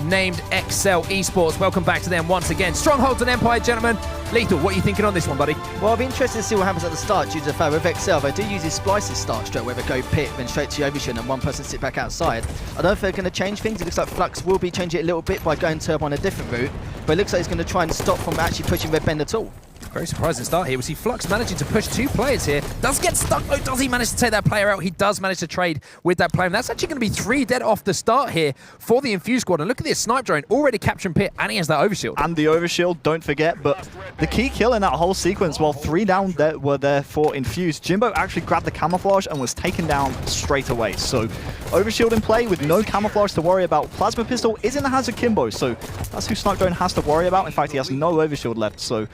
named Excel eSports. Welcome back to them once again. Strongholds and Empire, gentlemen. Lethal, what are you thinking on this one, buddy? Well, I'll be interested to see what happens at the start due to the fact with Excel, they do use his splices start straight away, they go pit, then straight to Overshield and one person sit back outside. I don't know if they're going to change things. It looks like Flux will be changing it a little bit by going Turbine a different route, but it looks like he's going to try and stop from actually pushing Red Bend at all. Very surprising start here. We see Flux managing to push two players here. Does get stuck though. Does he manage to take that player out? He does manage to trade with that player. And that's actually going to be 3 dead off the start here for the Infused squad. And look at this snipe drone already capturing pit, and he has that overshield. And the overshield, don't forget. But the key kill in that whole sequence, while 3 down were there for Infused, Jimbo actually grabbed the camouflage and was taken down straight away. So overshield in play with no camouflage to worry about. Plasma pistol is in the hands of Kimbo, so that's who snipe drone has to worry about. In fact, he has no overshield left, so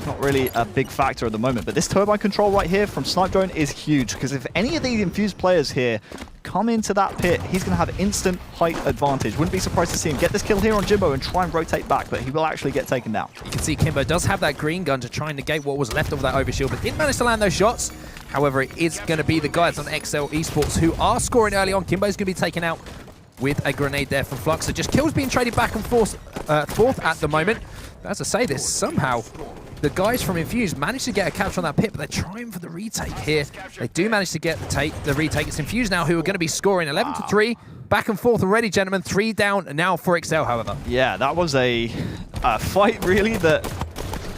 not really a big factor at the moment. But this turbine control right here from Snipe Drone is huge, because if any of these Infused players here come into that pit, he's going to have instant height advantage. Wouldn't be surprised to see him get this kill here on Jimbo and try and rotate back, but he will actually get taken down. You can see Kimbo does have that green gun to try and negate what was left of that overshield, but didn't manage to land those shots. However, it is going to be the guys on Excel eSports who are scoring early on. Kimbo's going to be taken out with a grenade there from Flux. So just kills being traded back and forth at the moment. But as I say this, somehow the guys from Infused managed to get a capture on that pit, but they're trying for the retake here. They do manage to get the retake. It's Infused now who are going to be scoring 11-3. Back and forth already, gentlemen. 3 down now for Excel, however. Yeah, that was a fight, really, that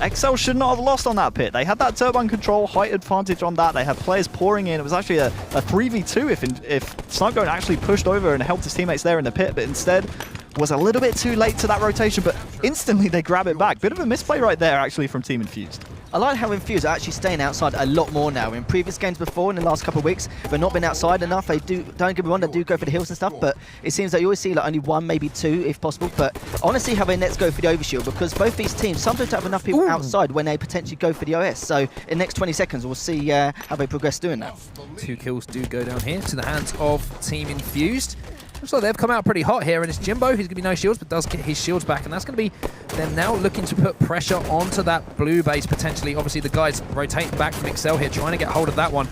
Excel should not have lost on that pit. They had that turbine control, height advantage on that. They had players pouring in. It was actually a 3v2 if Snipe Drone actually pushed over and helped his teammates there in the pit, but instead was a little bit too late to that rotation, but instantly they grab it back. Bit of a misplay right there, actually, from Team Infused. I like how Infused are actually staying outside a lot more now. In previous games before, in the last couple of weeks, they've not been outside enough. They do, don't get me wrong, they do go for the hills and stuff, but it seems that you always see like only 1, maybe 2, if possible. But I want to see how they next go for the overshield, because both these teams sometimes don't have enough people outside when they potentially go for the OS. So in the next 20 seconds, we'll see how they progress doing that. 2 kills do go down here to the hands of Team Infused. Looks like they've come out pretty hot here, and it's Jimbo who's going to be no shields, but does get his shields back, and that's going to be them now looking to put pressure onto that blue base, potentially. Obviously, the guys rotating back from Excel here, trying to get hold of that one.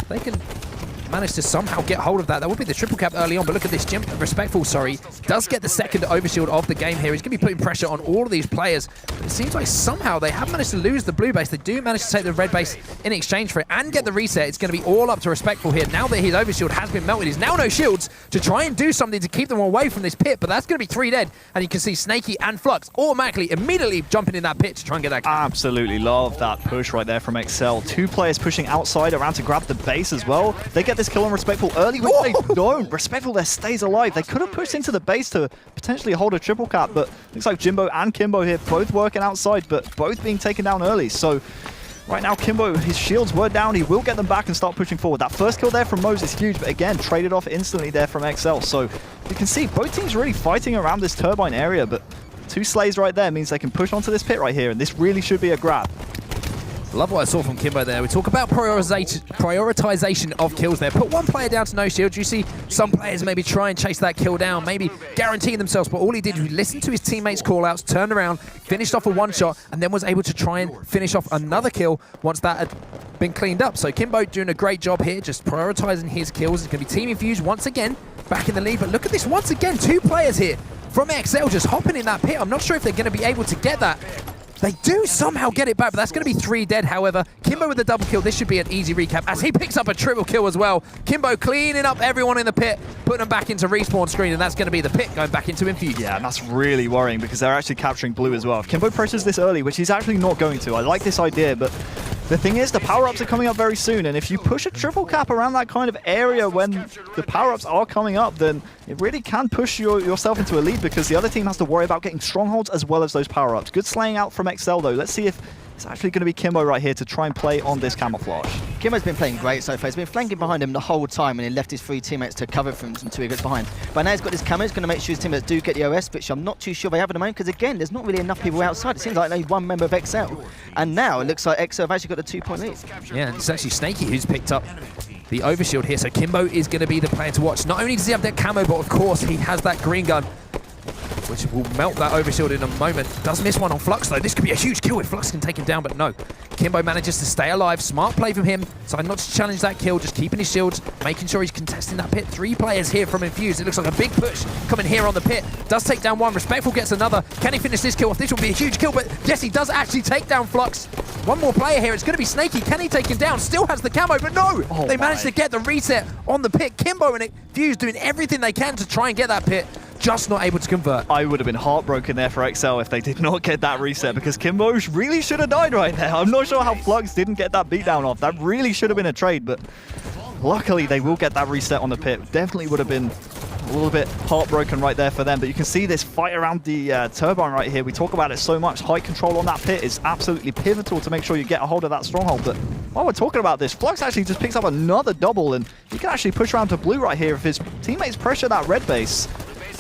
They can manage to somehow get hold of that. That would be the triple cap early on, but look at this. Respectful, does get the second overshield of the game here. He's going to be putting pressure on all of these players, but it seems like somehow they have managed to lose the blue base. They do manage to take the red base in exchange for it and get the reset. It's going to be all up to Respectful here. Now that his overshield has been melted, he's now no shields to try and do something to keep them away from this pit, but that's going to be 3 dead, and you can see Snaky and Flux automatically, immediately jumping in that pit to try and get that kill. Absolutely love that push right there from Excel. 2 players pushing outside around to grab the base as well. They get this kill on Respectful early, which they don't. Respectful there stays alive. They could have pushed into the base to potentially hold a triple cap, but looks like Jimbo and Kimbo here both working outside, but both being taken down early. So right now, Kimbo, his shields were down. He will get them back and start pushing forward. That first kill there from Mose is huge, but again, traded off instantly there from Excel. So you can see both teams really fighting around this turbine area, but 2 slays right there means they can push onto this pit right here, and this really should be a grab. Love what I saw from Kimbo there. We talk about prioritization of kills there. Put 1 player down to no shields. You see some players maybe try and chase that kill down, maybe guaranteeing themselves, but all he did was listen to his teammates' call-outs, turned around, finished off a 1-shot, and then was able to try and finish off another kill once that had been cleaned up. So Kimbo doing a great job here, just prioritizing his kills. It's going to be Team Infused once again, back in the lead, but look at this once again, 2 players here from XL just hopping in that pit. I'm not sure if they're going to be able to get that. They do somehow get it back, but that's going to be 3 dead, however. Kimbo with the double kill. This should be an easy recap as he picks up a triple kill as well. Kimbo cleaning up everyone in the pit, putting them back into respawn screen, and that's going to be the pit going back into Infused. Yeah, and that's really worrying because they're actually capturing blue as well. If Kimbo presses this early, which he's actually not going to, I like this idea, but the thing is, the power-ups are coming up very soon, and if you push a triple cap around that kind of area when the power-ups are coming up, then it really can push yourself into a lead, because the other team has to worry about getting strongholds as well as those power-ups. Good slaying out from Excel, though. Let's see if it's actually going to be Kimbo right here to try and play on this camouflage. Kimbo's been playing great so far. He's been flanking behind him the whole time, and he left his 3 teammates to cover for him until he gets behind. But now he's got this camo. He's going to make sure his teammates do get the OS, which I'm not too sure they have at the moment, because again, there's not really enough people outside. It seems like only 1 member of XL. And now it looks like XL have actually got a 2-point lead. Yeah, and it's actually Snaky who's picked up the overshield here. So Kimbo is going to be the player to watch. Not only does he have that camo, but of course he has that green gun. which will melt that overshield in a moment. Does miss one on Flux, though. This could be a huge kill if Flux can take him down, but no. Kimbo manages to stay alive. Smart play from him. Decided not to challenge that kill, just keeping his shields, making sure he's contesting that pit. 3 players here from Infused. It looks like a big push coming here on the pit. Does take down one. Respectful gets another. Can he finish this kill off? This will be a huge kill, but yes, he does actually take down Flux. One more player here. It's going to be Snaky. Can he take him down? Still has the camo, but no! They managed to get the reset on the pit. Kimbo and Infused doing everything they can to try and get that pit. Just not able to convert. I would have been heartbroken there for XL if they did not get that reset, because Kimbo really should have died right there. I'm not sure how Flux didn't get that beatdown off. That really should have been a trade, but luckily they will get that reset on the pit. Definitely would have been a little bit heartbroken right there for them, but you can see this fight around the turbine right here. We talk about it so much. High control on that pit is absolutely pivotal to make sure you get a hold of that stronghold, but while we're talking about this, Flux actually just picks up another double, and he can actually push around to blue right here if his teammates pressure that red base.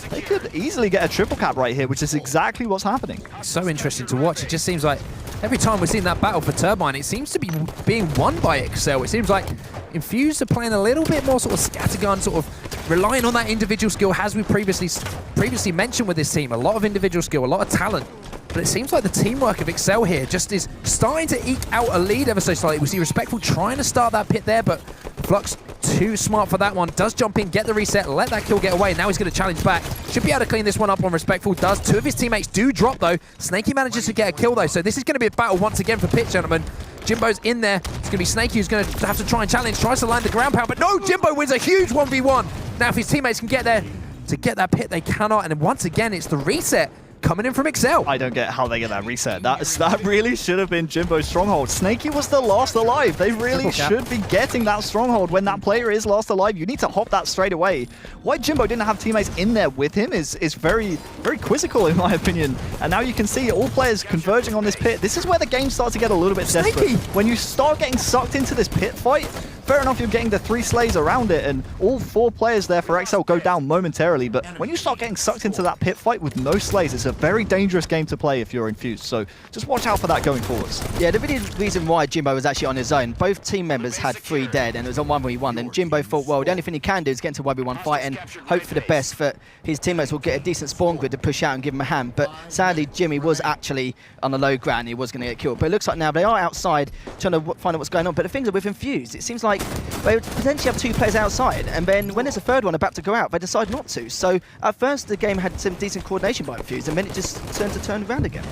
They could easily get a triple cap right here, which is exactly what's happening. So interesting to watch. It just seems like every time we're seeing that battle for Turbine, it seems to be being won by Excel. It seems like Infused are playing a little bit more sort of scattergun, sort of relying on that individual skill, as we previously mentioned with this team. A lot of individual skill, a lot of talent. But it seems like the teamwork of Excel here just is starting to eke out a lead ever so slightly. We see Respectful trying to start that pit there, but Flux too smart for that one. Does jump in, get the reset, let that kill get away. Now he's going to challenge back. Should be able to clean this one up on Respectful. Does. 2 of his teammates do drop, though. Snaky manages to get a kill, though. So this is going to be a battle once again for pit, gentlemen. Jimbo's in there. It's going to be Snaky who's going to have to try and challenge. Tries to line the ground pound, but no! Jimbo wins a huge 1v1. Now if his teammates can get there to get that pit, they cannot. And then once again, it's the reset coming in from Excel. I don't get how they get that reset. That really should have been Jimbo's stronghold. Snaky was the last alive. They really should be getting that stronghold. When that player is last alive, you need to hop that straight away. Why Jimbo didn't have teammates in there with him is very, very quizzical in my opinion. And now you can see all players converging on this pit. This is where the game starts to get a little bit desperate. When you start getting sucked into this pit fight, fair enough, you're getting the 3 slays around it, and all 4 players there for XL go down momentarily, but when you start getting sucked into that pit fight with no slays, it's a very dangerous game to play if you're Infused, so just watch out for that going forwards. Yeah, the really reason why Jimbo was actually on his own, both team members had 3 dead, and it was on 1v1, and Jimbo thought, well, the only thing he can do is get into a 1v1 fight and hope for the best that his teammates will get a decent spawn grid to push out and give him a hand, but sadly, Jimmy was actually on the low ground, he was going to get killed, but it looks like now they are outside trying to find out what's going on, but the things are with Infused, it seems like they would potentially have 2 players outside, and then when there's a 3rd one about to go out, they decide not to. So at first the game had some decent coordination by Infused, and then it just turned around again.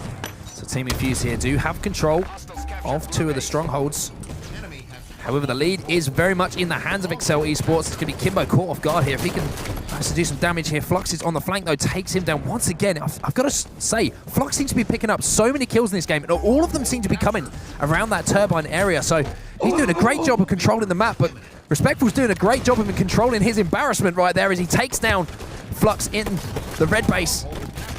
So Team Infused here do have control of 2 of the strongholds. However, the lead is very much in the hands of Excel eSports. It's going to be Kimbo caught off guard here. If he can manage to do some damage here. Flux is on the flank, though, takes him down once again. I've got to say, Flux seems to be picking up so many kills in this game, and all of them seem to be coming around that turbine area. So he's doing a great job of controlling the map, but Respectful's doing a great job of controlling his embarrassment right there as he takes down Flux in the red base.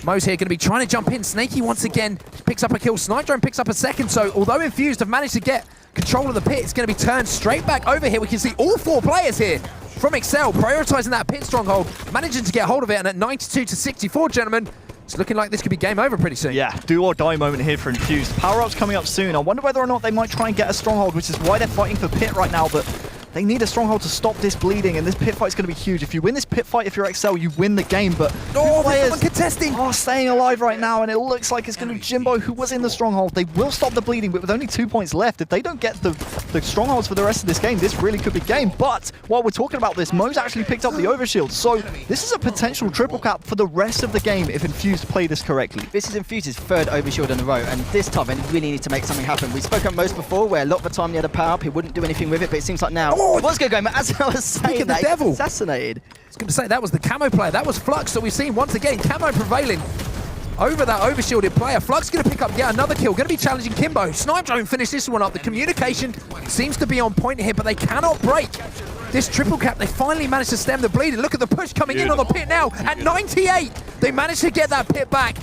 Mo's here going to be trying to jump in. Snaky once again picks up a kill. Snipe Drone picks up a 2nd. So although Infused have managed to get control of the pit, it's going to be turned straight back over here. We can see all 4 players here from Excel prioritizing that pit stronghold, managing to get hold of it. And at 92 to 64, gentlemen, it's looking like this could be game over pretty soon. Yeah, do or die moment here for Infused. Power-ups coming up soon. I wonder whether or not they might try and get a stronghold, which is why they're fighting for pit right now. But they need a stronghold to stop this bleeding, and this pit fight's going to be huge. If you win this pit fight, if you're Excel, you win the game. But players contesting are staying alive right now, and it looks like it's going to be Jimbo who was in the stronghold. They will stop the bleeding, but with only 2 points left, if they don't get the strongholds for the rest of this game, this really could be game. But while we're talking about this, Mo's actually picked up the overshield, so this is a potential triple cap for the rest of the game if Infused play this correctly. This is Infused's 3rd overshield in a row, and this time they really need to make something happen. We spoke about most before, where a lot of the time he had a power up, he wouldn't do anything with it, but it seems like now, what's going to go, as I was saying, that devil. Assassinated. I was going to say, that was the camo player. That was Flux that we've seen once again. Camo prevailing over that overshielded player. Flux going to pick up yet another kill. Going to be challenging Kimbo. Snipe Drone finish this one up. The communication seems to be on point here, but they cannot break this triple cap. They finally managed to stem the bleeding. Look at the push coming in on the pit now. At 98, they managed to get that pit back.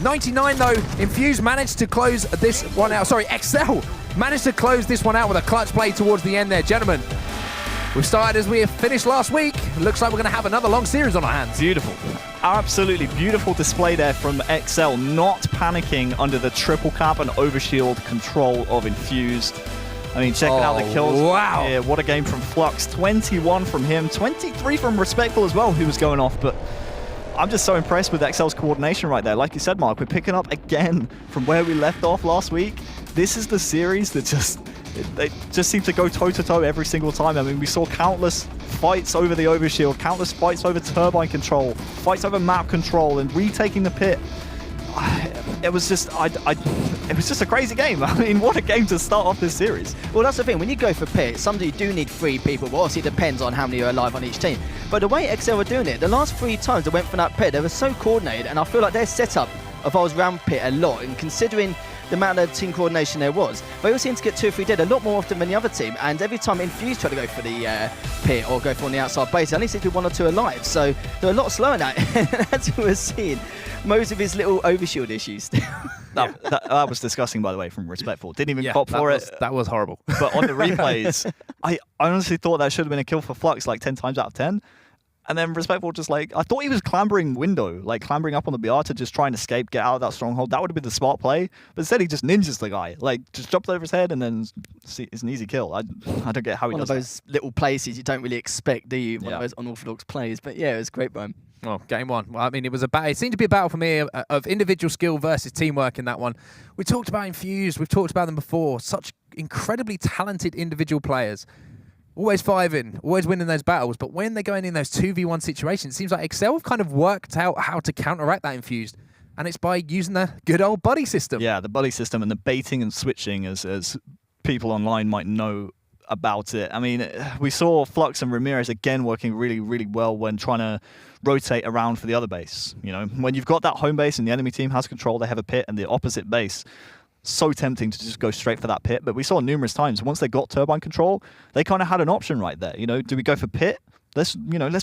99 though, Infused managed to close this one out. Sorry, Excel managed to close this one out with a clutch play towards the end there. Gentlemen, we started as we finished last week. It looks like we're going to have another long series on our hands. Beautiful. Absolutely beautiful display there from XL, not panicking under the triple cap and overshield control of Infused. I mean, checking out the kills. Wow. Yeah, what a game from Flux. 21 from him, 23 from Respectful as well, who was going off. But I'm just so impressed with Excel's coordination right there. Like you said, Mark, we're picking up again from where we left off last week. This is the series that they just seem to go toe-to-toe every single time. I mean, we saw countless fights over the overshield, countless fights over turbine control, fights over map control, and retaking the pit. It was just a crazy game. I mean, what a game to start off this series. Well, that's the thing. When you go for pit, sometimes you do need 3 people. Well, obviously, it depends on how many are alive on each team. But the way Excel were doing it, the last 3 times they went for that pit, they were so coordinated, and I feel like their setup evolves around pit a lot. And considering the amount of team coordination there was, they all seemed to get 2 or 3 dead a lot more often than the other team. And every time Infused tried to go for the pit or go for on the outside base, only seemed to be 1 or 2 alive. So they're a lot slower now. As we were seeing, most of his little overshield issues. that was disgusting, by the way, from Respectful. Didn't even cop for it. That was horrible. But on the replays, I honestly thought that should have been a kill for Flux like 10 times out of 10. And then Respectful just like, I thought he was clambering window, like clambering up on the BR to just try and escape, get out of that stronghold. That would have been the smart play. But instead, he just ninjas the guy, like just jumps over his head and then it's an easy kill. I don't get how he does that. One of those little places you don't really expect, do you? One of those unorthodox plays. But yeah, it was great, Brian. Well, game 1. Well, I mean, it seemed to be a battle for me of individual skill versus teamwork in that one. We talked about Infused. We've talked about them before. Such incredibly talented individual players. Always 5-in, always winning those battles. But when they're going in those 2v1 situations, it seems like Excel have kind of worked out how to counteract that Infused. And it's by using the good old buddy system. Yeah, the buddy system and the baiting and switching, as people online might know about it. I mean, we saw Flux and Ramirez again working really, really well when trying to rotate around for the other base. You know, when you've got that home base and the enemy team has control, they have a pit, and the opposite base, so tempting to just go straight for that pit. But we saw numerous times once they got turbine control, they kind of had an option right there. You know, do we go for pit? Let's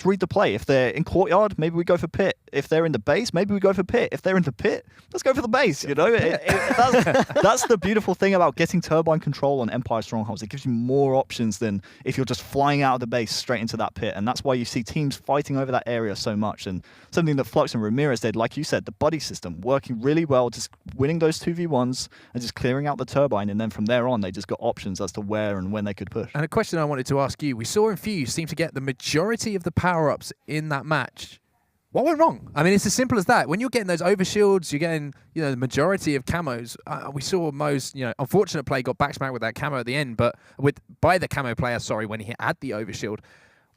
read the play. If they're in courtyard, maybe we go for pit. If they're in the base, maybe we go for pit. If they're in the pit, let's go for the base. You know, that's the beautiful thing about getting turbine control on Empire strongholds. It gives you more options than if you're just flying out of the base straight into that pit. And that's why you see teams fighting over that area so much. And something that Flux and Ramirez did, like you said, the buddy system working really well, just winning those 2v1s and just clearing out the turbine. And then from there on, they just got options as to where and when they could push. And a question I wanted to ask you: we saw Infused seem to get the majority of the power-ups in that match. What went wrong? I mean, it's as simple as that. When you're getting those overshields, you're getting, the majority of camos. We saw Mo's, unfortunate play got backsmacked with that camo at the end, but by the camo player, when he had the overshield.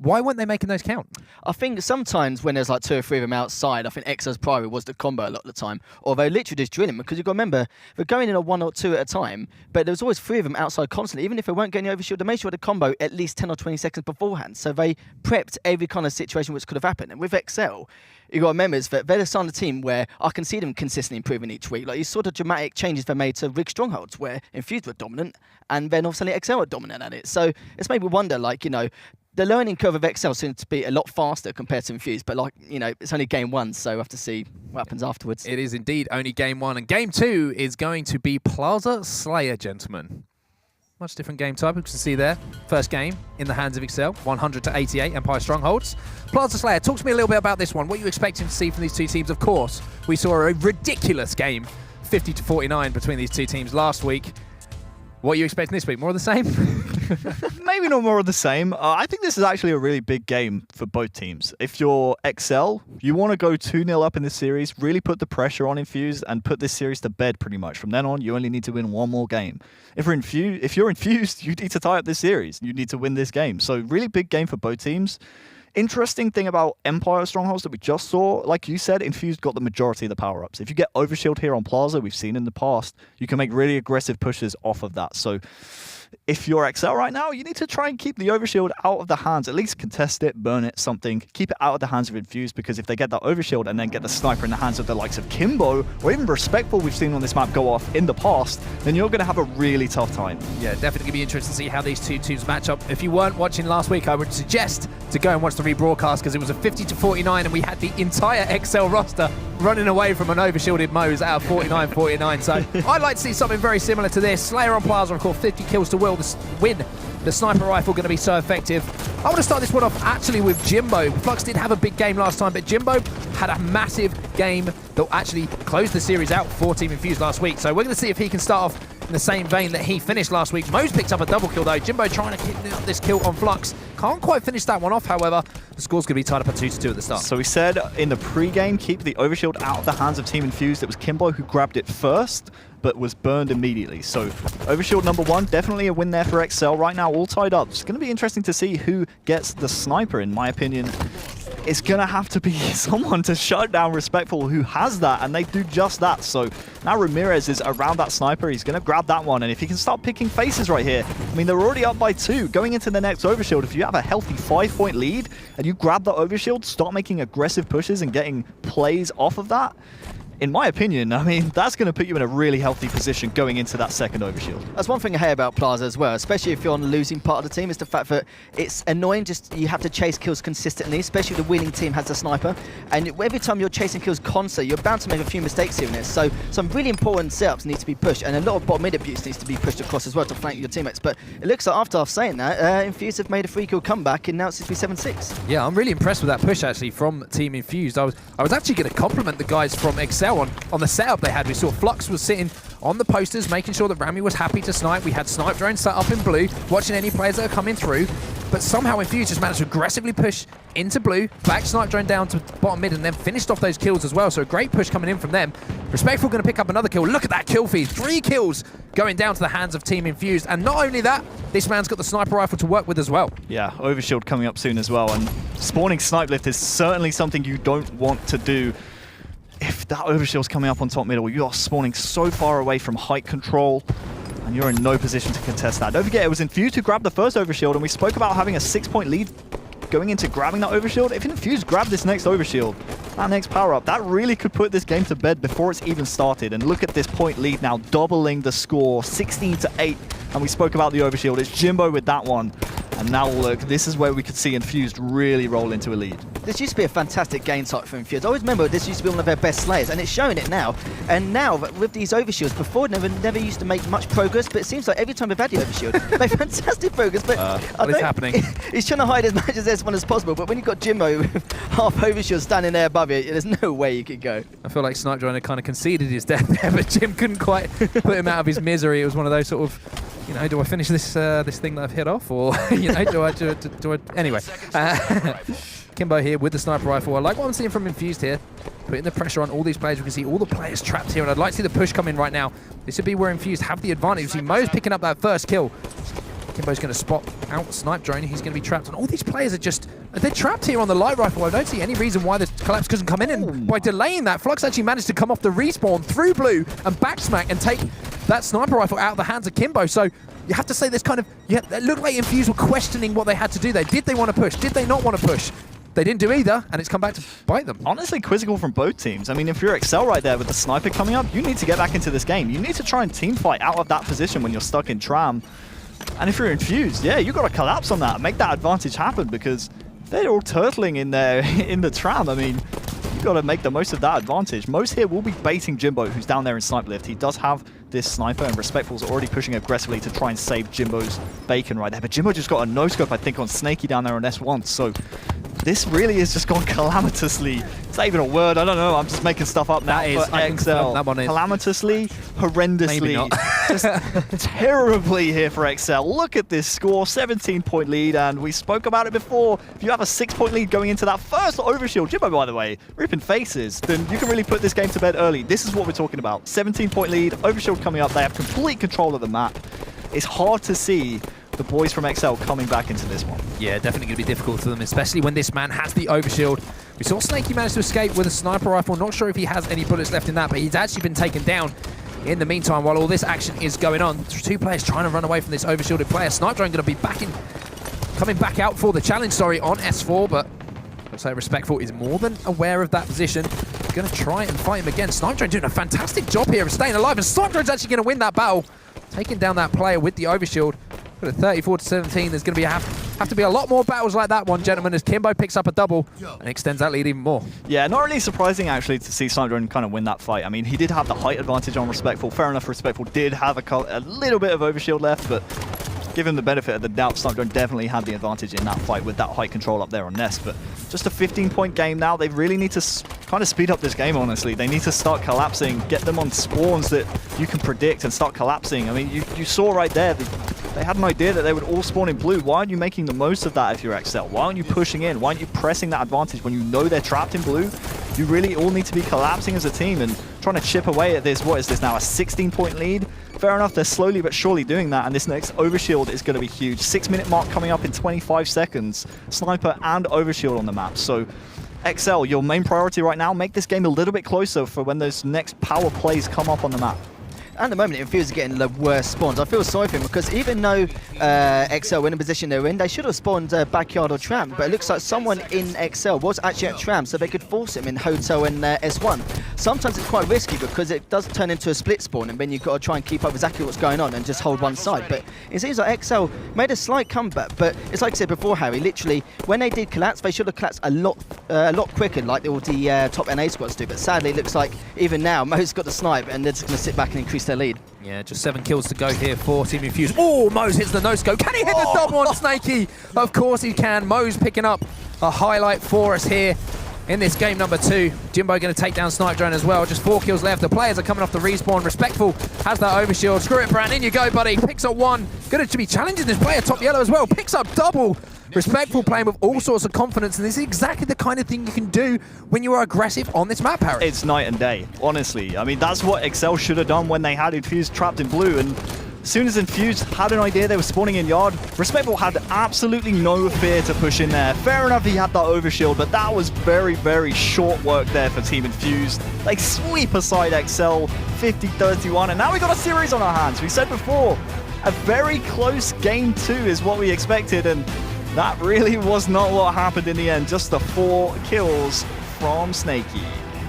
Why weren't they making those count? I think sometimes when there's like 2 or 3 of them outside, I think Exo's priority was the combo a lot of the time. Or they literally just drilling, because you've got to remember, they're going in a 1 or 2 at a time, but there was always 3 of them outside constantly. Even if they weren't getting the overshield, they made sure the combo at least 10 or 20 seconds beforehand. So they prepped every kind of situation which could have happened. And with Excel, you've got to remember that they're the sign of the team where I can see them consistently improving each week. Like, you saw the dramatic changes they made to rig strongholds, where Infused were dominant, and then obviously Excel were dominant at it. So it's made me wonder, the learning curve of Excel seems to be a lot faster compared to Infused, but it's only game 1, so we'll have to see what happens afterwards. It is indeed only game 1, and game 2 is going to be Plaza Slayer, gentlemen. Much different game type, you can see there. First game in the hands of Excel, 100 to 88, Empire Strongholds. Plaza Slayer, talk to me a little bit about this one. What are you expecting to see from these 2 teams? Of course, we saw a ridiculous game, 50 to 49 between these 2 teams last week. What are you expecting this week? More of the same? Maybe not more of the same. I think this is actually a really big game for both teams. If you're Excel, you want to go 2-0 up in this series, really put the pressure on Infused and put this series to bed pretty much. From then on, you only need to win 1 more game. If you're Infused, you need to tie up this series. You need to win this game. So really big game for both teams. Interesting thing about Empire Strongholds that we just saw, like you said, Infused got the majority of the power-ups. If you get Overshield here on Plaza, we've seen in the past, you can make really aggressive pushes off of that. So if you're Excel right now, you need to try and keep the Overshield out of the hands. At least contest it, burn it, something. Keep it out of the hands of Infused, because if they get that Overshield and then get the sniper in the hands of the likes of Kimbo, or even Respectful we've seen on this map go off in the past, then you're going to have a really tough time. Yeah, definitely be interesting to see how these 2 teams match up. If you weren't watching last week, I would suggest to go and watch the rebroadcast, because it was a 50 to 49 and we had the entire Excel roster running away from an overshielded Mo's out of 49-49. So I'd like to see something very similar to this. Slayer on Plaza, of course, 50 kills to win. The sniper rifle going to be so effective. I want to start this one off actually with Jimbo. Flux did have a big game last time, but Jimbo had a massive game that actually closed the series out for Team Infused last week. So we're going to see if he can start off in the same vein that he finished last week. Mo's picked up a double kill though. Jimbo trying to keep up this kill on Flux. Can't quite finish that one off, however. The score's going to be tied up at 2-2 at the start. So we said in the pre-game, keep the overshield out of the hands of Team Infused. It was Kimbo who grabbed it first, but was burned immediately. So overshield number 1, definitely a win there for Excel. Right now, all tied up. It's going to be interesting to see who gets the sniper, in my opinion. It's going to have to be someone to shut down Respectful who has that, and they do just that. So now Ramirez is around that sniper. He's going to grab that one, and if he can start picking faces right here, I mean, they're already up by 2. Going into the next overshield, if you have a healthy 5-point lead and you grab the overshield, start making aggressive pushes and getting plays off of that, in my opinion, I mean, that's going to put you in a really healthy position going into that second overshield. That's one thing I hate about Plaza as well, especially if you're on the losing part of the team, is the fact that it's annoying, just you have to chase kills consistently, especially if the winning team has the sniper. And every time you're chasing kills constantly, you're bound to make a few mistakes here in this. So some really important setups need to be pushed, and a lot of bottom mid abuse needs to be pushed across as well to flank your teammates. But it looks like after saying that, Infused have made a 3-kill comeback, and now it's 7-6. Yeah, I'm really impressed with that push actually from Team Infused. I was actually going to compliment the guys from Excel on the setup they had. We saw Flux was sitting on the posters, making sure that Rami was happy to snipe. We had snipe drones set up in blue, watching any players that are coming through. But somehow Infused just managed to aggressively push into blue, back snipe drone down to bottom mid, and then finished off those kills as well. So a great push coming in from them. Respectful going to pick up another kill. Look at that kill feed. 3 kills going down to the hands of Team Infused. And not only that, this man's got the sniper rifle to work with as well. Yeah, overshield coming up soon as well. And spawning snipe lift is certainly something you don't want to do. If that overshield's coming up on top middle, you are spawning so far away from height control, and you're in no position to contest that. Don't forget, it was Infused who grabbed the first overshield, and we spoke about having a 6-point lead going into grabbing that overshield. If Infused grabbed this next overshield, that next power-up, that really could put this game to bed before it's even started. And look at this point lead now, doubling the score, 16-8. And we spoke about the overshield. It's Jimbo with that one. And now look, this is where we could see Infused really roll into a lead. This used to be a fantastic game type for Infused. I always remember this used to be one of their best slayers, and it's showing it now. And now, with these overshields, before never used to make much progress, but it seems like every time we've had the overshield, they make fantastic progress. But what is happening? He's trying to hide as much as this one as possible, but when you've got Jimbo with half overshield standing there above you, there's no way you could go. I feel like Snipe Drone had kind of conceded his death there, but Jim couldn't quite put him out of his misery. It was one of those sort of, you know, do I finish this this thing that I've hit off, or you know, do I anyway. Kimbo here with the sniper rifle. I like what I'm seeing from Infused here, putting the pressure on all these players. We can see all the players trapped here, and I'd like to see the push come in right now. This would be where Infused have the advantage. You see Mo's picking up that first kill. Kimbo's going to spot out Snipe Drone. He's going to be trapped, and all these players are just, they're trapped here on the light rifle. I don't see any reason why the collapse doesn't come in, and by delaying that, Flux actually managed to come off the respawn through blue and backsmack and take that sniper rifle out of the hands of Kimbo. So you have to say this kind of, yeah, it looked like Infused were questioning what they had to do there. Did they want to push? Did they not want to push? They didn't do either, and it's come back to bite them. Honestly, quizzical from both teams. I mean, if you're Excel right there with the sniper coming up, you need to get back into this game. You need to try and team fight out of that position when you're stuck in tram. And if you're Infused, yeah, you've got to collapse on that, make that advantage happen, because they're all turtling in there in the tram. I mean, you've got to make the most of that advantage. Most here will be baiting Jimbo, who's down there in snipe lift. He does have this sniper, and Respectful's already pushing aggressively to try and save Jimbo's bacon right there. But Jimbo just got a no-scope, I think, on Snaky down there on S1. So this really has just gone calamitously. It's not even a word, I don't know, I'm just making stuff up now for XL. That one is. Calamitously, horrendously, just terribly here for XL. Look at this score, 17-point lead, and we spoke about it before. If you have a 6-point lead going into that first overshield, Jimbo, by the way, ripping faces, then you can really put this game to bed early. This is what we're talking about. 17-point lead, overshield coming up, they have complete control of the map. It's hard to see the boys from XL coming back into this one. Yeah, definitely going to be difficult for them, especially when this man has the overshield. We saw Snaky manage to escape with a sniper rifle. Not sure if he has any bullets left in that, but he's actually been taken down in the meantime while all this action is going on. 2 players trying to run away from this overshielded player. Snipe Drone going to be coming back out for the challenge, sorry, on S4, but looks like Respectful is more than aware of that position. He's going to try and fight him again. Snipe Drone doing a fantastic job here of staying alive, and Snipe Drone's actually going to win that battle, taking down that player with the overshield. But at 34-17, there's going to be have to be a lot more battles like that one, gentlemen, as Kimbo picks up a double and extends that lead even more. Yeah, not really surprising, actually, to see Snipe Drone kind of win that fight. I mean, he did have the height advantage on Respectful. Fair enough, Respectful did have a little bit of overshield left, but give him the benefit of the doubt, Snipe Drone definitely had the advantage in that fight with that height control up there on Nest. But just a 15-point game now. They really need to kind of speed up this game, honestly. They need to start collapsing, get them on spawns that you can predict and start collapsing. I mean, you saw right there, they had an idea that they would all spawn in blue. Why aren't you making the most of that if you're XL? Why aren't you pushing in? Why aren't you pressing that advantage when you know they're trapped in blue? You really all need to be collapsing as a team and trying to chip away at this. What is this now, a 16-point lead? Fair enough, they're slowly but surely doing that, and this next overshield is going to be huge. 6-minute mark coming up in 25 seconds. Sniper and overshield on the map. So XL, your main priority right now, make this game a little bit closer for when those next power plays come up on the map. At the moment, Infused are getting the worst spawns. I feel sorry for him because even though XL were in the position they're in, they should have spawned Backyard or Tram, but it looks like someone in XL was actually at Tram, so they could force him in Hotel and S1. Sometimes it's quite risky because it does turn into a split spawn, and then you've got to try and keep up exactly what's going on and just hold one side. But it seems like XL made a slight comeback, but it's like I said before, Harry, literally, when they did collapse, they should have collapsed a lot quicker, like all the top NA squads do. But sadly, it looks like even now, Mo's got the snipe, and they're just going to sit back and increase their lead. Yeah, just 7 kills to go here for Team Infused. Oh, Mose hits the no-scope. Can he hit the double on Snakey? Of course he can. Mose picking up a highlight for us here in this game number 2. Jimbo going to take down Snipe Drone as well. Just 4 kills left. The players are coming off the respawn. Respectful has that overshield. Screw it, Brand. In you go, buddy. Picks up 1. Going to be challenging this player, top yellow as well. Picks up double. Respectful playing with all sorts of confidence, and this is exactly the kind of thing you can do when you are aggressive on this map, Harry. It's night and day, honestly. I mean, that's what XL should have done when they had Infused trapped in blue, and as soon as Infused had an idea they were spawning in yard, Respectful had absolutely no fear to push in there. Fair enough, he had that overshield, but that was very, very short work there for Team Infused. They sweep aside XL 50-31, and now we got a series on our hands. We said before, a very close game 2 is what we expected, and that really was not what happened in the end. Just the 4 kills from Snakey.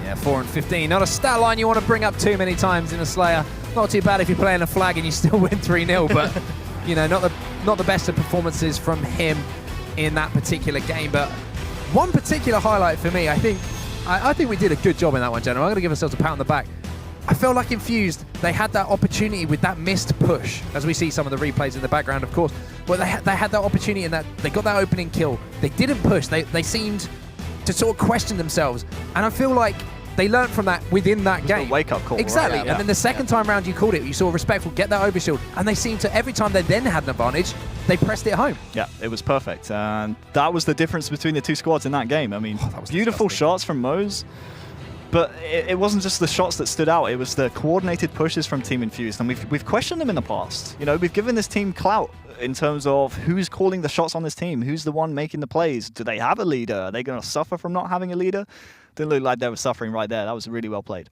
Yeah, 4 and 15. Not a stat line you want to bring up too many times in a Slayer. Not too bad if you're playing a flag and you still win 3-0, but you know, not the best of performances from him in that particular game. But one particular highlight for me, I think we did a good job in that one, gentlemen. I'm going to give ourselves a pat on the back. I felt like Infused, they had that opportunity with that missed push, as we see some of the replays in the background, of course. But they had that opportunity in that they got that opening kill. They didn't push. They seemed to sort of question themselves. And I feel like they learned from that within that game. A wake-up call. Exactly. Right? And then the second time round you called it, you saw Respectful get that overshield. And they seemed to, every time they then had an advantage, they pressed it home. Yeah, it was perfect. And that was the difference between the 2 squads in that game. I mean, that was beautiful disgusting. shots from Mose. But it wasn't just the shots that stood out, it was the coordinated pushes from Team Infused, and we've questioned them in the past. You know, we've given this team clout in terms of who's calling the shots on this team, who's the one making the plays. Do they have a leader? Are they going to suffer from not having a leader? Didn't look like they were suffering right there. That was really well played.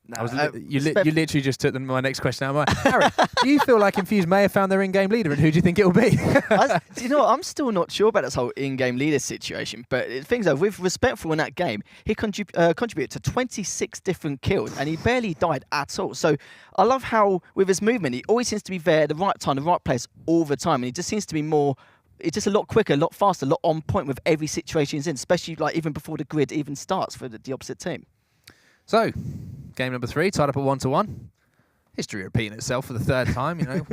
You literally just took my next question out of my Harry, do you feel like Infused may have found their in-game leader, and who do you think it will be? You know what, I'm still not sure about this whole in-game leader situation, but things are, with Respectful in that game, he contributed to 26 different kills, and he barely died at all. So I love how, with his movement, he always seems to be there at the right time, the right place all the time, and he just seems to be more... It's just a lot quicker, a lot faster, a lot on point with every situation he's in, especially like even before the grid even starts for the opposite team. So, game number 3, tied up at 1-1. History repeating itself for the 3rd time, you know.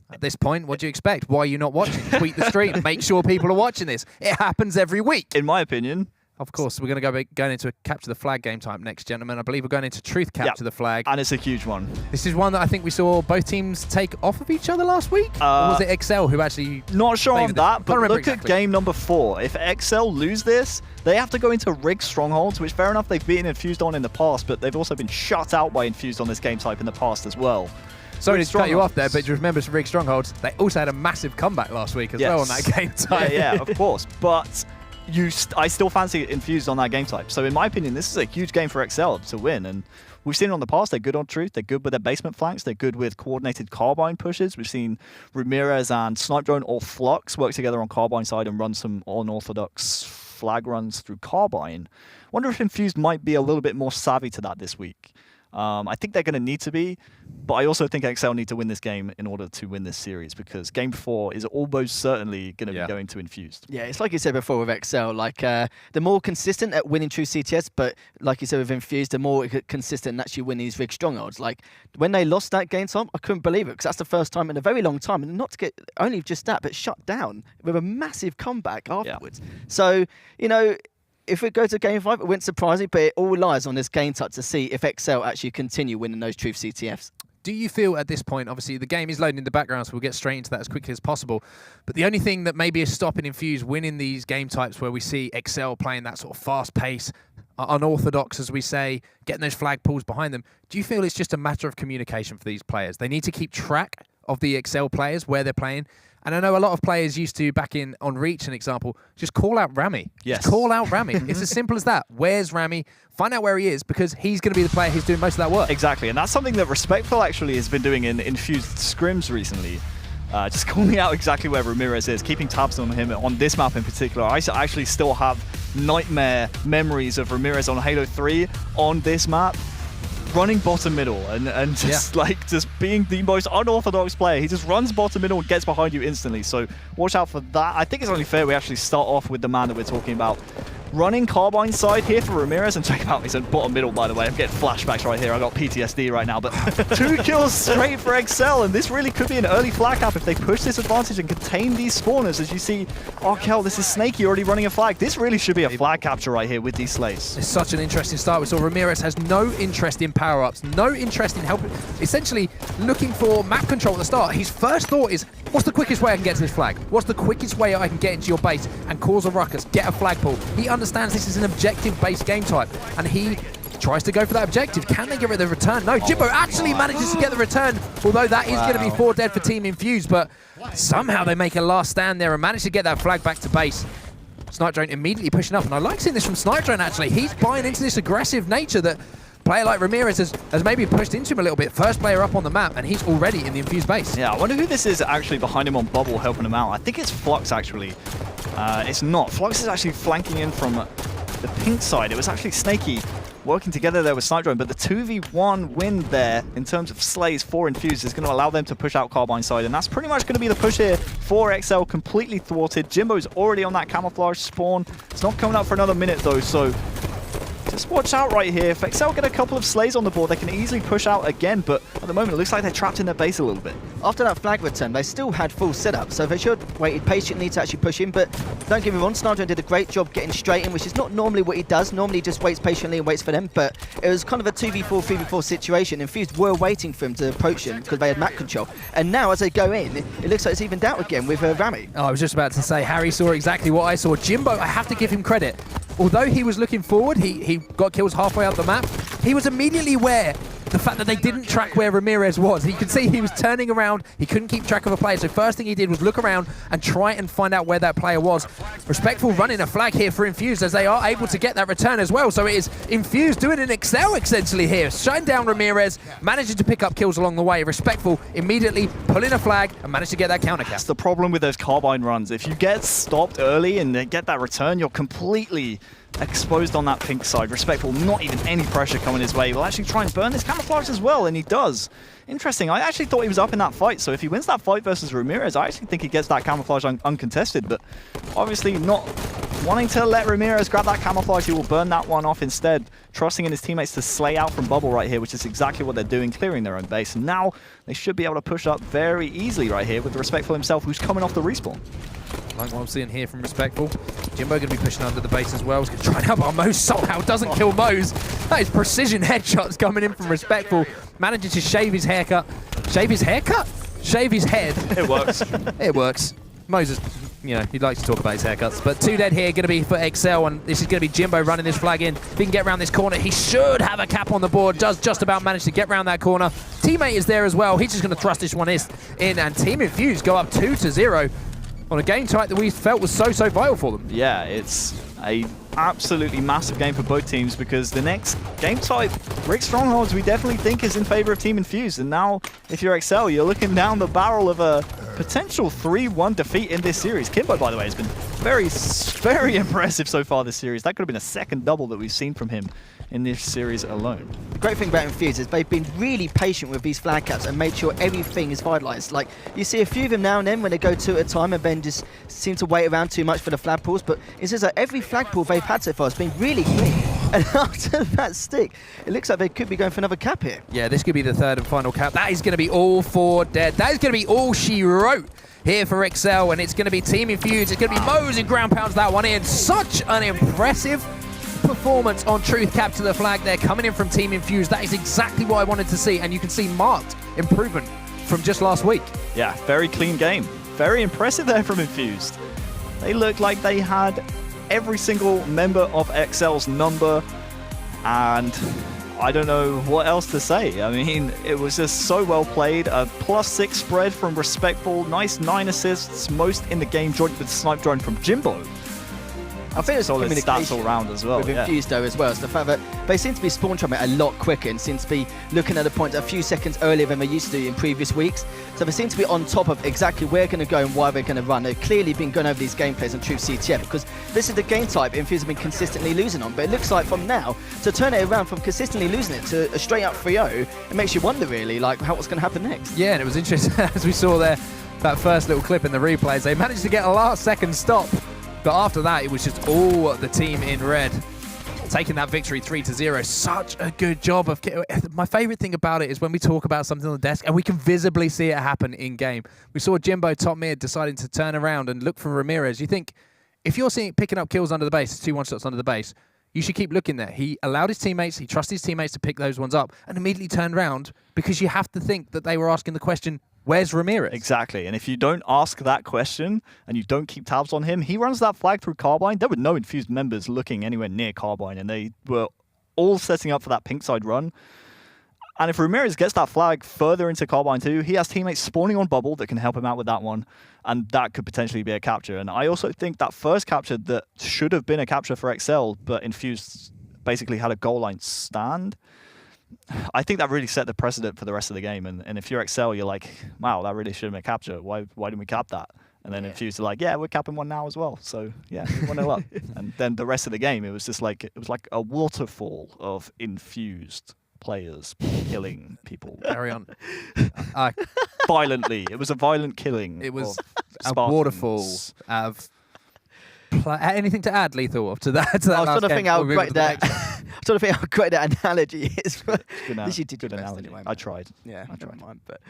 At this point, what do you expect? Why are you not watching? Tweet the stream. Make sure people are watching this. It happens every week. In my opinion. Of course, we're going to go into a capture the flag game type next, gentlemen. I believe we're going into truth capture the flag. And it's a huge one. This is one that I think we saw both teams take off of each other last week. Or was it XL who actually... Not sure on that, but look exactly. at game number 4. If XL lose this, they have to go into rigged strongholds, which fair enough, they've beaten Infused on in the past, but they've also been shut out by Infused on this game type in the past as well. Sorry to cut you off there, but you remember some rigged strongholds. They also had a massive comeback last week as well on that game type. Yeah, of course. But... I still fancy Infused on that game type. So in my opinion, this is a huge game for XL to win. And we've seen it on the past. They're good on truth. They're good with their basement flanks. They're good with coordinated carbine pushes. We've seen Ramirez and Snipe Drone or Flux work together on carbine side and run some unorthodox flag runs through carbine. Wonder if Infused might be a little bit more savvy to that this week. I think they're going to need to be, but I also think XL need to win this game in order to win this series, because game 4 is almost certainly going to be going to Infused. Yeah, it's like you said before with XL, like the more consistent at winning true CTS, but like you said with Infused, the more consistent in actually winning these big strongholds. Like when they lost that game, Tom, I couldn't believe it, because that's the first time in a very long time, and not to get only just that, but shut down with a massive comeback afterwards. So, you know, if it goes to game 5, it wouldn't surprise me, but it all lies on this game type to see if XL actually continue winning those Truth CTFs. Do you feel at this point, obviously the game is loading in the background, so we'll get straight into that as quickly as possible, but the only thing that maybe is stopping Infused winning these game types where we see XL playing that sort of fast pace, unorthodox as we say, getting those flag pulls behind them, do you feel it's just a matter of communication for these players? They need to keep track of the XL players, where they're playing. And I know a lot of players used to, back in on Reach, an example, just call out Rami. Yes. Just call out Rami. It's as simple as that. Where's Rami? Find out where he is, because he's going to be the player who's doing most of that work. Exactly, and that's something that Respectful actually has been doing in Infused scrims recently. Just calling out exactly where Ramirez is, keeping tabs on him on this map in particular. I actually still have nightmare memories of Ramirez on Halo 3 on this map, running bottom middle and just just being the most unorthodox player. He just runs bottom middle and gets behind you instantly. So watch out for that. I think it's only fair we actually start off with the man that we're talking about. Running Carbine side here for Ramirez, and check him out, he's in bottom middle, by the way. I'm getting flashbacks right here. I got PTSD right now, but 2 kills straight for XL, and this really could be an early flag cap if they push this advantage and contain these spawners. As you see, oh, Kel, this is Snaky already running a flag. This really should be a flag capture right here with these slays. It's such an interesting start. We saw Ramirez has no interest in power-ups, no interest in helping, essentially looking for map control at the start. His first thought is, what's the quickest way I can get to this flag? What's the quickest way I can get into your base and cause a ruckus, get a flagpole? He understands this is an objective-based game type, and he tries to go for that objective. Can they get rid of the return? No, Jimbo actually manages to get the return, although that is going to be 4 dead for Team Infused, but somehow they make a last stand there and manage to get that flag back to base. Snipe Drone immediately pushing up, and I like seeing this from Snipe Drone actually. He's buying into this aggressive nature that a player like Ramirez has maybe pushed into him a little bit. First player up on the map, and he's already in the Infused base. Yeah, I wonder who this is actually behind him on Bubble helping him out. I think it's Flux actually. It's not. Flux is actually flanking in from the pink side. It was actually Snaky working together there with Snipe Drone, but the 2v1 win there in terms of slays for Infused is going to allow them to push out Carbine side, and that's pretty much going to be the push here for XL, completely thwarted. Jimbo's already on that camouflage spawn. It's not coming up for another minute though, so just watch out right here. If XL get a couple of slays on the board, they can easily push out again, but at the moment it looks like they're trapped in their base a little bit. After that flag return, they still had full setup, so they should have waited patiently to actually push in, but don't get me wrong, Snarden did a great job getting straight in, which is not normally what he does. Normally he just waits patiently and waits for them, but it was kind of a 2v4, 3v4 situation. Infused were waiting for him to approach him because they had map control, and now as they go in, it looks like it's evened out again with Rami. Oh, I was just about to say, Harry saw exactly what I saw. Jimbo, I have to give him credit. Although he was looking forward, he got kills halfway up the map, he was immediately aware the fact that they didn't track where Ramirez was. You could see he was turning around, he couldn't keep track of a player, so first thing he did was look around and try and find out where that player was. Respectful running a flag here for Infused as they are able to get that return as well, so it is Infused doing an XL essentially here, shutting down Ramirez, managing to pick up kills along the way. Respectful immediately pulling a flag and managed to get that counter cap. That's the problem with those Carbine runs. If you get stopped early and they get that return, you're completely exposed on that pink side. Respectful, not even any pressure coming his way. He'll actually try and burn this camouflage as well, and he does. Interesting. I actually thought he was up in that fight, so if he wins that fight versus Ramirez, I actually think he gets that camouflage uncontested, but obviously not wanting to let Ramirez grab that camouflage. He will burn that one off instead, trusting in his teammates to slay out from Bubble right here, which is exactly what they're doing, clearing their own base. And now they should be able to push up very easily right here with Respectful himself, who's coming off the respawn. Like what I'm seeing here from Respectful. Jimbo going to be pushing under the base as well. He's going to try and help out Mose. Somehow doesn't kill Mose. That is precision headshots coming in from Respectful. Manages to shave his haircut. Shave his haircut? Shave his head. It works. It works. Moses, you know, he likes to talk about his haircuts. But 2 dead here, going to be for XL, and this is going to be Jimbo running this flag in. If he can get around this corner, he should have a cap on the board. Does just about manage to get around that corner. Teammate is there as well. He's just going to thrust this one in, and Team Infused go up 2-0 on a game type that we felt was so vital for them. Yeah, it's a absolutely massive game for both teams, because the next game type, Rick Strongholds, we definitely think is in favor of Team Infused. And now, if you're XL, you're looking down the barrel of a potential 3-1 defeat in this series. Kimbo, by the way, has been very impressive so far this series. That could have been a second double that we've seen from him in this series alone. The great thing about Infused is they've been really patient with these flag caps and made sure everything is vitalized. Like, you see a few of them now and then when they go 2 at a time and then just seem to wait around too much for the flag pulls, but it's just like every flag pull they've had so far has been really clean. And after that stick, it looks like they could be going for another cap here. Yeah, this could be the 3rd and final cap. That is going to be all 4 dead. That is going to be all she wrote here for XL, and it's going to be Team Infused. It's going to be Mose who ground pounds that one in. Such an impressive performance on Truth capture the flag there, coming in from Team Infused. That is exactly what I wanted to see, and you can see marked improvement from just last week. Yeah, very clean game. Very impressive there from Infused. They looked like they had every single member of Excel's number, and I don't know what else to say. I mean, it was just so well played. A +6 spread from Respectful. Nice 9 assists, most in the game, joined with Snipe Drone from Jimbo. I think it's solid stats all round as well. With Infused though as well. So the fact that they seem to be spawn trapping a lot quicker and seem to be looking at the point a few seconds earlier than they used to do in previous weeks. So they seem to be on top of exactly where they're going to go and why they're going to run. They've clearly been going over these gameplays on Truth CTF because this is the game type Infused have been consistently losing on. But it looks like from now to turn it around from consistently losing it to a straight up 3-0, it makes you wonder really like what's going to happen next. Yeah, and it was interesting as we saw there, that first little clip in the replays. They managed to get a last second stop. But after that, it was just all the team in red taking that victory 3-0. Such a good job of... My favorite thing about it is when we talk about something on the desk and we can visibly see it happen in game. We saw Jimbo top mid deciding to turn around and look for Ramirez. You think if you're picking up kills under the base, 2 1-shots under the base, you should keep looking there. He allowed his teammates, he trusted his teammates to pick those ones up and immediately turned around because you have to think that they were asking the question, where's Ramirez? Exactly, and if you don't ask that question and you don't keep tabs on him, he runs that flag through Carbine. There were no Infused members looking anywhere near Carbine, and they were all setting up for that pink side run. And if Ramirez gets that flag further into Carbine too, he has teammates spawning on Bubble that can help him out with that one, and that could potentially be a capture. And I also think that first capture that should have been a capture for Excel, but Infused basically had a goal line stand. I think that really set the precedent for the rest of the game. And if you're Excel, you're like, wow, that really should have been a capture. Why didn't we cap that? And then Infused are like, yeah, we're capping one now as well. So yeah, 1-0 up. And then the rest of the game, it was just like, it was like a waterfall of Infused players killing people. Carry on. Violently. It was a violent killing. It was a waterfall of... Anything to add, Lethal, to that? To that I was trying to think how great that analogy is. Good analogy. Anyway, I tried. Yeah, I tried. Mind, but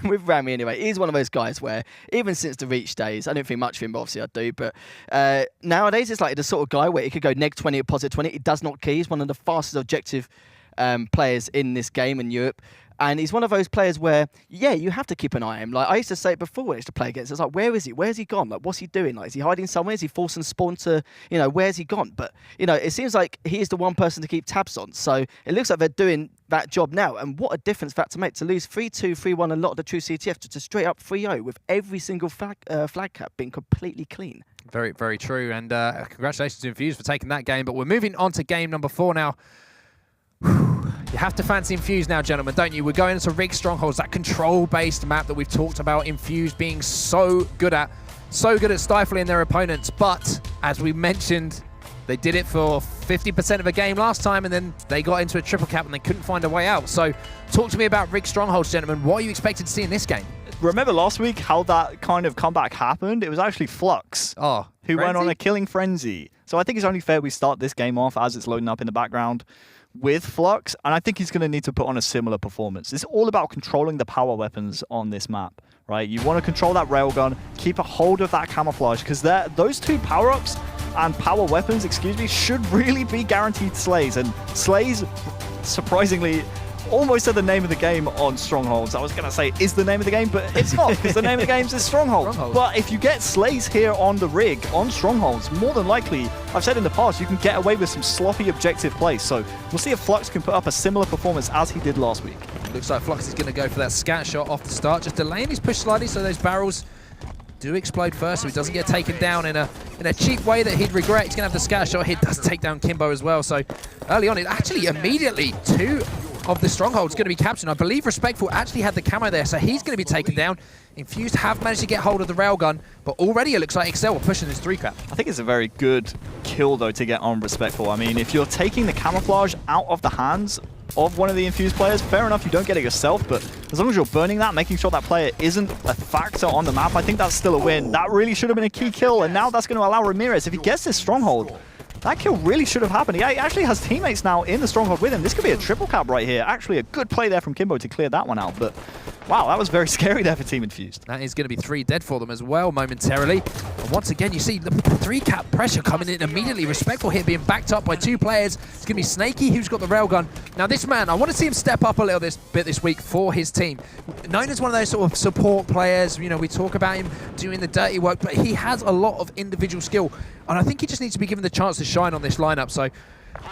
with Rami anyway, he's one of those guys where even since the Reach days, I don't think much of him, but obviously I do. But nowadays, it's like the sort of guy where he could go -20 or +20. He does not key. He's one of the fastest objective players in this game in Europe. And he's one of those players where, yeah, you have to keep an eye on him. Like I used to say it before when I used to play against. It's like, where is he? Where's he gone? Like, what's he doing? Like, is he hiding somewhere? Is he forcing spawn to, where's he gone? But, it seems like he is the one person to keep tabs on. So it looks like they're doing that job now. And what a difference that to make to lose 3-2, 3-1 a lot of the true CTF to straight up 3-0 with every single flag cap being completely clean. Very, very true. And congratulations to Infused for taking that game. But we're moving on to game number 4 now. You have to fancy Infused now, gentlemen, don't you? We're going into Rig Strongholds, that control-based map that we've talked about Infused being so good at stifling their opponents. But, as we mentioned, they did it for 50% of a game last time, and then they got into a triple cap and they couldn't find a way out. So, talk to me about Rig Strongholds, gentlemen. What are you expected to see in this game? Remember last week how that kind of comeback happened? It was actually Flux who went on a killing frenzy. So I think it's only fair we start this game off as it's loading up in the background with Flux, and I think he's going to need to put on a similar performance. It's all about controlling the power weapons on this map, right? You want to control that railgun, keep a hold of that camouflage, because those 2 power-ups and power weapons, should really be guaranteed slays, and slays, surprisingly, almost said the name of the game on Strongholds. I was going to say is the name of the game, but it's not, because the name of the game is Strongholds. But if you get slays here on the rig, on Strongholds, more than likely, I've said in the past, you can get away with some sloppy objective play. So we'll see if Flux can put up a similar performance as he did last week. Looks like Flux is going to go for that scat shot off the start, just delaying his push slightly so those barrels do explode first, so he doesn't get taken down in a cheap way that he'd regret. He's going to have the scat shot. He does take down Kimbo as well. So early on, it actually immediately 2 of the Strongholds going to be captured. I believe Respectful actually had the camo there, so he's going to be taken down. Infused have managed to get hold of the railgun, but already it looks like Excel were pushing his 3 cap. I think it's a very good kill, though, to get on Respectful. I mean, if you're taking the camouflage out of the hands of one of the Infused players, fair enough, you don't get it yourself, but as long as you're burning that, making sure that player isn't a factor on the map, I think that's still a win. That really should have been a key kill, and now that's going to allow Ramirez, if he gets this Stronghold, that kill really should have happened. He actually has teammates now in the Stronghold with him. This could be a triple cap right here. Actually, a good play there from Kimbo to clear that one out, but Wow, that was very scary there for Team Infused. That is going to be 3 dead for them as well momentarily. And once again, you see the 3-cap pressure coming in immediately. Respectful here being backed up by 2 players. It's going to be Snaky who's got the railgun. Now this man, I want to see him step up a little bit this week for his team. Known as one of those sort of support players, you know, we talk about him doing the dirty work, but he has a lot of individual skill. And I think he just needs to be given the chance to shine on this lineup. So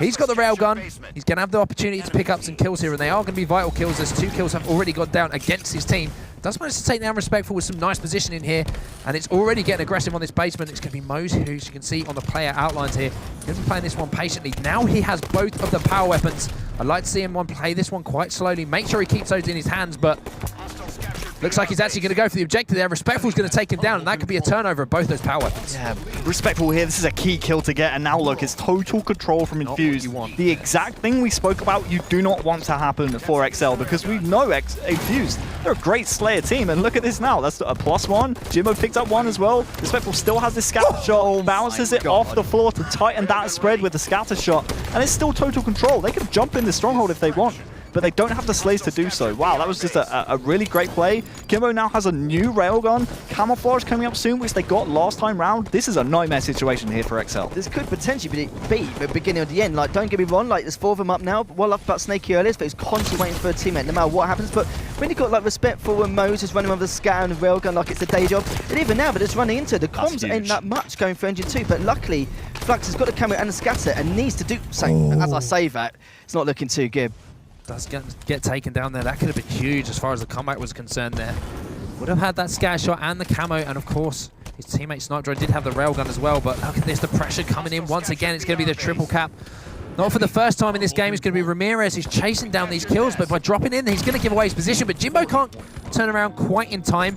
he's got the railgun. He's going to have the opportunity to pick up some kills here, and they are going to be vital kills as 2 kills have already gone down against his team. Does manage to take down Respectful with some nice positioning here, and it's already getting aggressive on this basement. It's going to be Mose, who, as you can see on the player outlines here, going to be playing this one patiently. Now he has both of the power weapons. I'd like to see him play this one quite slowly, make sure he keeps those in his hands, but looks like he's actually going to go for the objective there. Respectful's going to take him down, and that could be a turnover of both those power weapons. Yeah, Respectful here. This is a key kill to get, and now look, it's total control from Infused. The exact thing we spoke about you do not want to happen for XL, because we know Infused, they're a great Slayer team, and look at this now. That's a +1. Jimbo picked up 1 as well. Respectful still has this scatter shot, bounces it off the floor to tighten that spread with the scatter shot, and it's still total control. They can jump in the stronghold if they want, but they don't have the slays to do so. Wow, that was just a really great play. Kimbo now has a new railgun. Camouflage coming up soon, which they got last time round. This is a nightmare situation here for XL. This could potentially be the beginning of the end. Like, don't get me wrong, like, there's 4 of them up now. What I loved about Snaky earlier is that he's constantly waiting for a teammate, no matter what happens. But when you've got, like, Respectful and Moses running with the scatter and the railgun like it's a day job, and even now, but it's running into the comms ain't that much going for Engine 2. But luckily, Flux has got the camera and the scatter and needs to do so. As I say that, it's not looking too good. Does get taken down there. That could have been huge as far as the comeback was concerned there. Would have had that scatter shot and the camo, and of course his teammate Snipe Drone did have the railgun as well, but look at this, the pressure coming in once again. It's going to be the triple cap. Not for the first time in this game. It's going to be Ramirez who's chasing down these kills, but by dropping in, he's going to give away his position, but Jimbo can't turn around quite in time.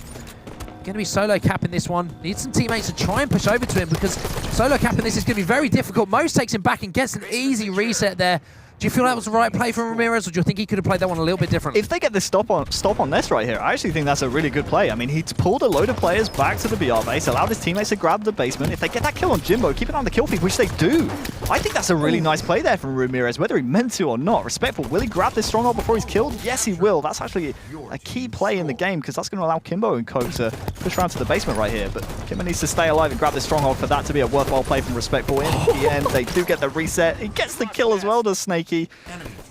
Going to be solo capping this one. Needs some teammates to try and push over to him, because solo capping this is going to be very difficult. Mose takes him back and gets an easy reset there. Do you feel that was the right play from Ramirez, or do you think he could have played that one a little bit differently? If they get this stop on this right here, I actually think that's a really good play. I mean, he's pulled a load of players back to the BR base, allowed his teammates to grab the basement. If they get that kill on Jimbo, keep it on the kill feed, which they do. I think that's a really nice play there from Ramirez, whether he meant to or not. Respectful, will he grab this stronghold before he's killed? Yes, he will. That's actually a key play in the game, because that's going to allow Kimbo and Co to push around to the basement right here. But Kimbo needs to stay alive and grab this stronghold for that to be a worthwhile play from Respectful. In the end, they do get the reset. He gets the kill as well, does Snaky.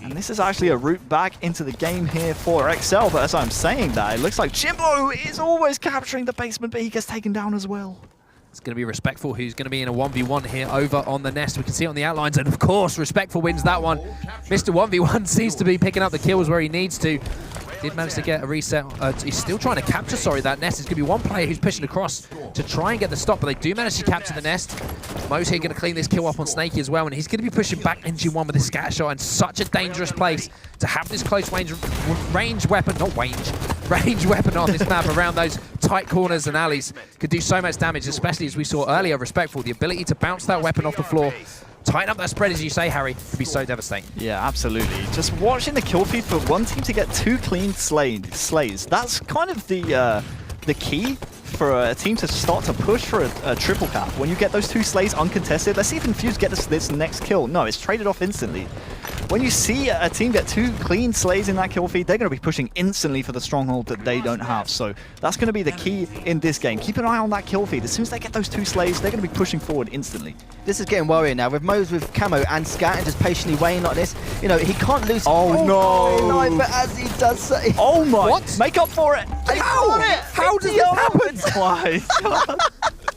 And this is actually a route back into the game here for XL, but as I'm saying that, it looks like Jimbo is always capturing the basement, but he gets taken down as well. It's going to be Respectful who's going to be in a 1v1 here over on the nest. We can see it on the outlines, and of course, Respectful wins that one. Mr. 1v1 seems to be picking up the kills where he needs to. Did manage to get a reset. He's still trying to capture, that nest. It's going to be one player who's pushing across to try and get the stop, but they do manage to capture the nest. Mo's here going to clean this kill up on Snaky as well, and he's going to be pushing back Engine 1 with his scatter shot in such a dangerous place to have this close range weapon on this map around those tight corners and alleys. Could do so much damage, especially as we saw earlier, Respectful. The ability to bounce that weapon off the floor, tighten up that spread, as you say, Harry, could be so devastating. Yeah, absolutely. Just watching the kill feed for one team to get 2 clean slays. That's kind of the key for a team to start to push for a triple cap. When you get those 2 slays uncontested, let's see if Infused get this next kill. No, it's traded off instantly. When you see a team get 2 clean slays in that kill feed, they're going to be pushing instantly for the stronghold that they don't have. So that's going to be the key in this game. Keep an eye on that kill feed. As soon as they get those 2 slays, they're going to be pushing forward instantly. This is getting worrying now. With Mose with camo and scat and just patiently waiting like this, you know, he can't lose. Oh no! But as he does say, oh my! What? Make up for it! How did this happen? Why?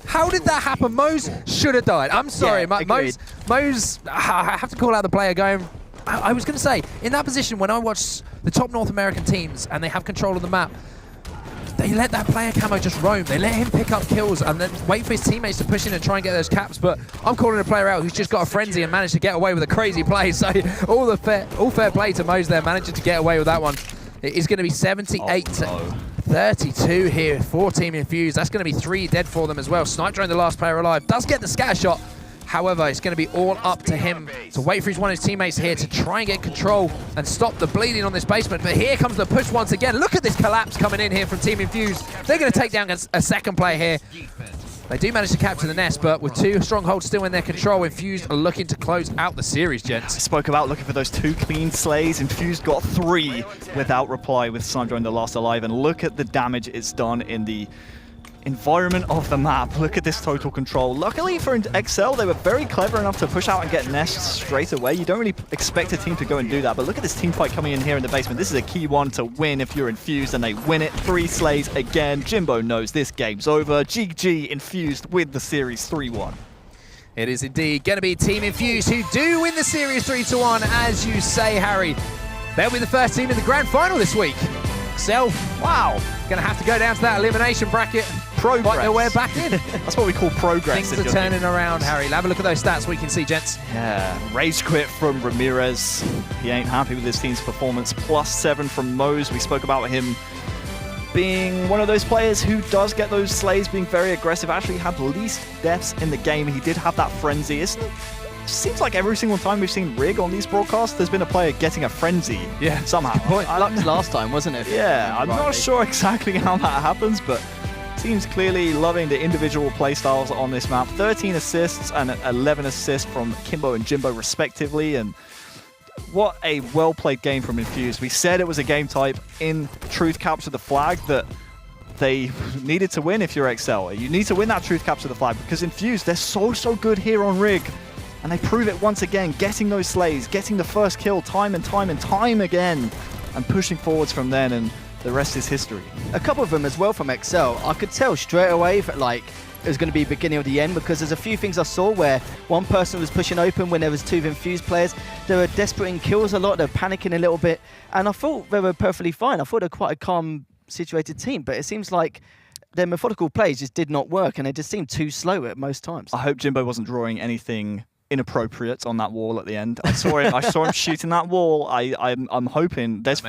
How did that happen? Mose should have died. I'm sorry, Yeah, Mose. I have to call out the player going. I was going to say, in that position, when I watch the top North American teams and they have control of the map, they let that player camo just roam. They let him pick up kills and then wait for his teammates to push in and try and get those caps. But I'm calling a player out who's just got a frenzy and managed to get away with a crazy play. So all fair play to Mose there, managing to get away with that one. It is going to be 78 to 32 here for Team Infused. That's going to be 3 dead for them as well. Snipe Drone, the last player alive, does get the scatter shot. However, it's going to be all up to him to wait for one of his teammates here to try and get control and stop the bleeding on this basement. But here comes the push once again. Look at this collapse coming in here from Team Infused. They're going to take down a second player here. They do manage to capture the nest, but with 2 strongholds still in their control, Infused are looking to close out the series, gents. I spoke about looking for those 2 clean slays. Infused got 3 without reply with Sandro in the last alive, and look at the damage it's done in the environment of the map. Look at this total control. Luckily for Excel, they were very clever enough to push out and get nests straight away. You don't really expect a team to go and do that, but look at this team fight coming in here in the basement. This is a key one to win if you're Infused, and they win it. 3 slays again. Jimbo knows this game's over. GG Infused with the series 3-1. It is indeed going to be Team Infused who do win the series 3-1, as you say, Harry. They'll be the first team in the grand final this week. Excel, wow, going to have to go down to that elimination bracket. Progress. Fight their way back in. That's what we call progress. Things are turning around, Harry. Have a look at those stats we can see, gents. Yeah, rage quit from Ramirez. He ain't happy with his team's performance. +7 from Mose. We spoke about him being one of those players who does get those slays, being very aggressive. Actually had least deaths in the game. He did have that frenzy. It seems like every single time we've seen Rig on these broadcasts, there's been a player getting a frenzy somehow. Luck's last time, wasn't it? Yeah, I'm not sure exactly how that happens, but team's clearly loving the individual playstyles on this map. 13 assists and 11 assists from Kimbo and Jimbo respectively, and what a well-played game from Infused. We said it was a game type in Truth Capture the Flag that they needed to win if you're Excel. You need to win that Truth Capture the Flag because Infused, they're so good here on Rig. And they prove it once again, getting those slays, getting the first kill time and time again, and pushing forwards from then, and the rest is history. A couple of them as well from Excel. I could tell straight away that, like, it was going to be beginning of the end, because there's a few things I saw where one person was pushing open when there was 2 Infused players. They were desperate in kills a lot, they were panicking a little bit, and I thought they were perfectly fine. I thought they were quite a calm, situated team, but it seems like their methodical plays just did not work, and they just seemed too slow at most times. I hope Jimbo wasn't drawing anything inappropriate on that wall at the end. I saw him shooting that wall. I'm hoping there's